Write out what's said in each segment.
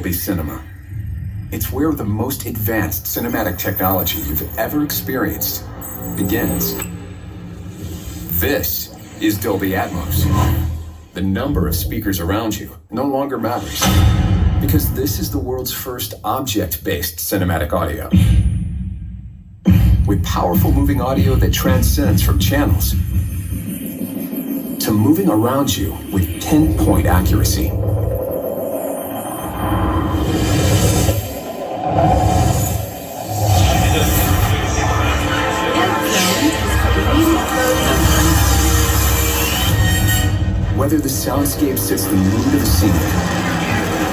Dolby Cinema. It's where the most advanced cinematic technology you've ever experienced begins. This is Dolby Atmos. The number of speakers around you no longer matters, because this is the world's first object-based cinematic audio. With powerful moving audio that transcends from channels to moving around you with pinpoint accuracy. Whether the soundscape sets the mood of the scene,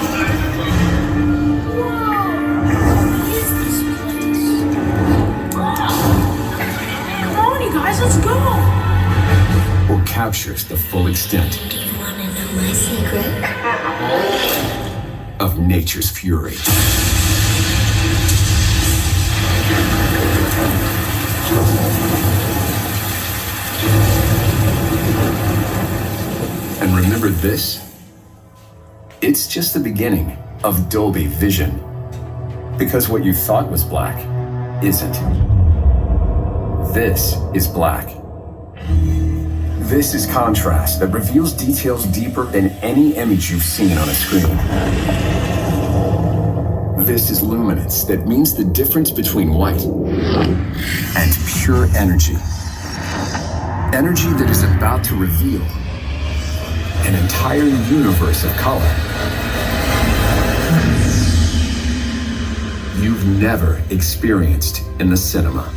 Come on, you guys, let's go! or captures the full extent Do you want to know my secret? of nature's fury. And remember this? It's just the beginning of Dolby Vision. Because what you thought was black isn't. This is black. This is contrast that reveals details deeper than any image you've seen on a screen. This is luminance that means the difference between white and pure energy. Energy that is about to reveal an entire universe of color you've never experienced in the cinema.